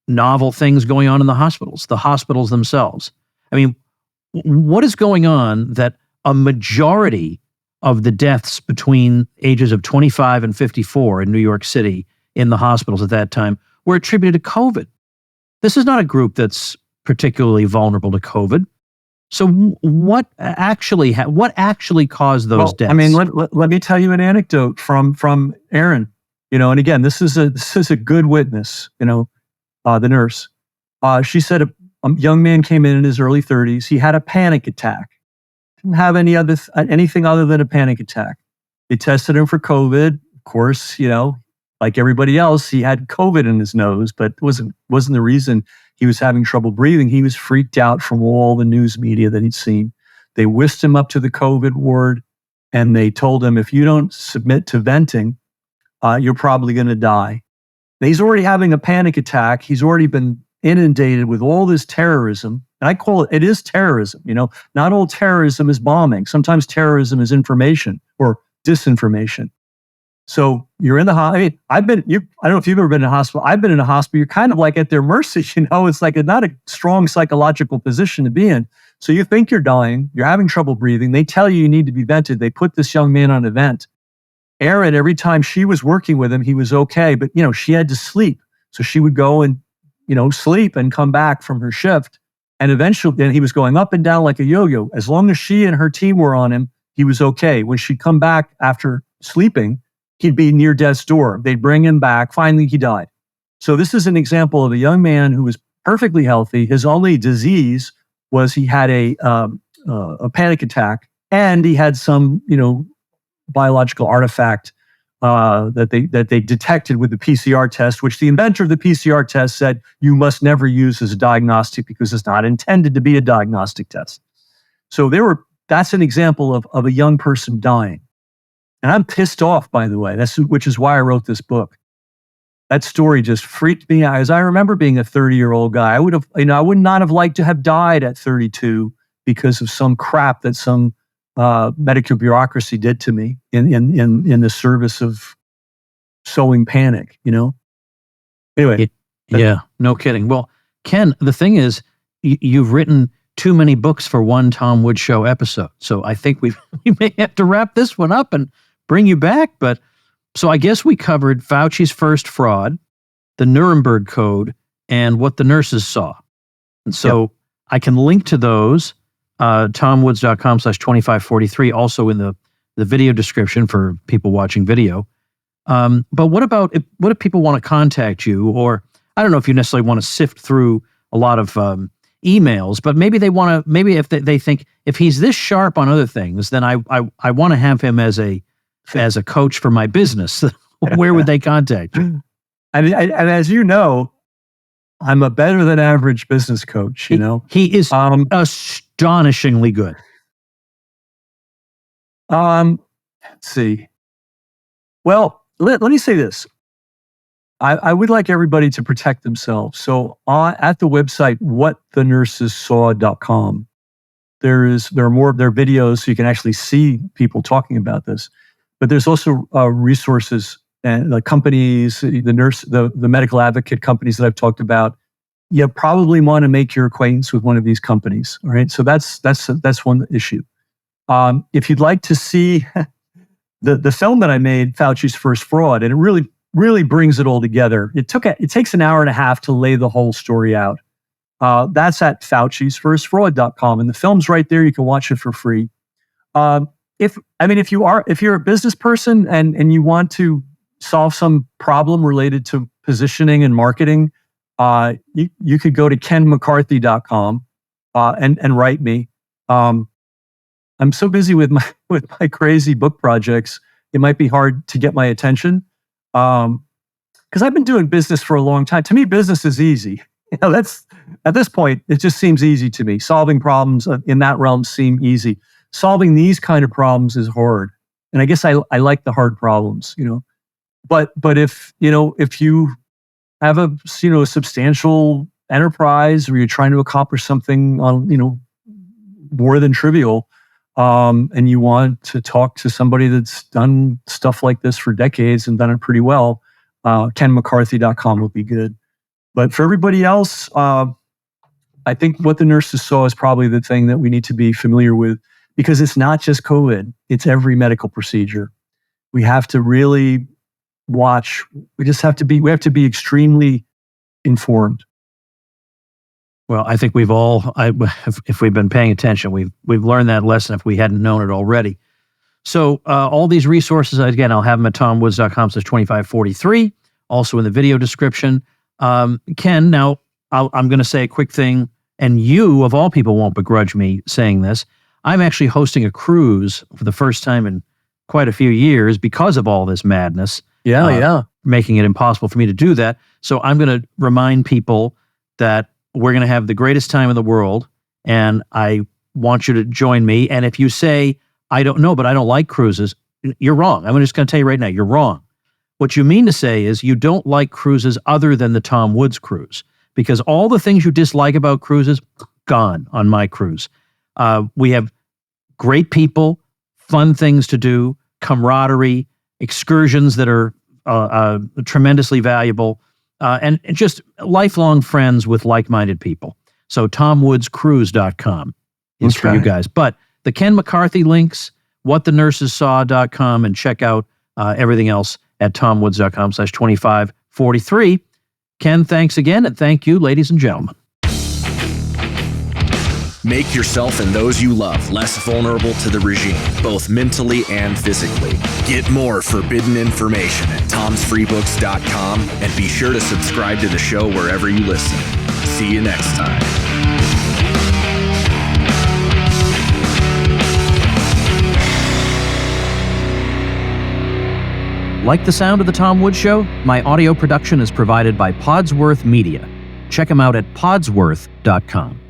novel things going on in the hospitals themselves. I mean, what is going on that a majority of the deaths between ages of 25 and 54 in New York City in the hospitals at that time were attributed to COVID? This is not a group that's particularly vulnerable to COVID. So what actually caused those deaths? I mean, let me tell you an anecdote from Erin. And again, this is a good witness. The nurse. She said a young man came in his early 30s. He had a panic attack. Didn't have anything other than a panic attack. They tested him for COVID. Of course, like everybody else, he had COVID in his nose, but it wasn't the reason he was having trouble breathing. He was freaked out from all the news media that he'd seen. They whisked him up to the COVID ward, and they told him, if you don't submit to venting, you're probably going to die. And he's already having a panic attack. He's already been inundated with all this terrorism. And I call it is terrorism. Not all terrorism is bombing. Sometimes terrorism is information or disinformation. So you're in the hospital. I don't know if you've ever been in a hospital. I've been in a hospital. You're kind of like at their mercy. It's like not a strong psychological position to be in. So you think you're dying. You're having trouble breathing. They tell you need to be vented. They put this young man on a vent. Erin, every time she was working with him, he was okay. But, she had to sleep. So she would go and, sleep and come back from her shift. And eventually, then he was going up and down like a yo-yo. As long as she and her team were on him, he was okay. When she'd come back after sleeping, he'd be near death's door. They'd bring him back. Finally, he died. So this is an example of a young man who was perfectly healthy. His only disease was he had a panic attack, and he had some, biological artifact that they detected with the PCR test, which the inventor of the PCR test said you must never use as a diagnostic because it's not intended to be a diagnostic test. So that's an example of a young person dying. And I'm pissed off, by the way, which is why I wrote this book. That story just freaked me out. As I remember being a 30-year-old guy, I would not have liked to have died at 32 because of some crap that some medical bureaucracy did to me in the service of sowing panic, Anyway. Yeah, no kidding. Well, Ken, the thing is, you've written too many books for one Tom Woods Show episode. So I think we may have to wrap this one up and bring you back. But so I guess we covered Fauci's first fraud, the Nuremberg Code, and what the nurses saw. And so I can link to those, tomwoods.com/2543, also in the video description for people watching video. But what if people want to contact you? Or I don't know if you necessarily want to sift through a lot of emails, but maybe they want to, if they think if he's this sharp on other things, then I want to have him as a coach for my business. Where would they contact you? And as you know, I'm a better than average business coach. He is astonishingly good. Let's see. Well, let me say this. I would like everybody to protect themselves. So at the website, whatthenursessaw.com, there are videos so you can actually see people talking about this. But there's also resources and the companies, the medical advocate companies that I've talked about. You probably want to make your acquaintance with one of these companies. All right, so that's one issue. If you'd like to see the film that I made, Fauci's First Fraud, and it really brings it all together. It takes an hour and a half to lay the whole story out. That's at faucisfirstfraud.com, and the film's right there. You can watch it for free. If you're a business person and you want to solve some problem related to positioning and marketing, you could go to kenmccarthy.com and write me. I'm so busy with my crazy book projects, it might be hard to get my attention. Because I've been doing business for a long time. To me, business is easy. That's at this point, it just seems easy to me. Solving problems in that realm seem easy. Solving these kind of problems is hard. And I guess I like the hard problems, But if you have a substantial enterprise, or you're trying to accomplish something on more than trivial, and you want to talk to somebody that's done stuff like this for decades and done it pretty well, kenmccarthy.com would be good. But for everybody else, I think What the Nurses Saw is probably the thing that we need to be familiar with, because it's not just COVID, it's every medical procedure. We have to really watch. We have to be extremely informed. Well, I think we've all, if we've been paying attention, we've learned that lesson if we hadn't known it already. So all these resources, again, I'll have them at tomwoods.com/2543, also in the video description. Ken, now I'm going to say a quick thing, and you, of all people, won't begrudge me saying this. I'm actually hosting a cruise for the first time in quite a few years because of all this madness. Yeah. Making it impossible for me to do that. So I'm going to remind people that we're going to have the greatest time in the world, and I want you to join me. And if you say, I don't know, but I don't like cruises, you're wrong. I'm just going to tell you right now, you're wrong. What you mean to say is you don't like cruises other than the Tom Woods cruise, because all the things you dislike about cruises, gone on my cruise. We have great people, fun things to do, camaraderie, excursions that are tremendously valuable, and just lifelong friends with like-minded people. So tomwoodscruise.com is for you guys. But the Ken McCarthy links, whatthenursessaw.com, and check out everything else at tomwoods.com/2543. Ken, thanks again, and thank you, ladies and gentlemen. Make yourself and those you love less vulnerable to the regime, both mentally and physically. Get more forbidden information at tomsfreebooks.com, and be sure to subscribe to the show wherever you listen. See you next time. Like the sound of The Tom Woods Show? My audio production is provided by Podsworth Media. Check them out at podsworth.com.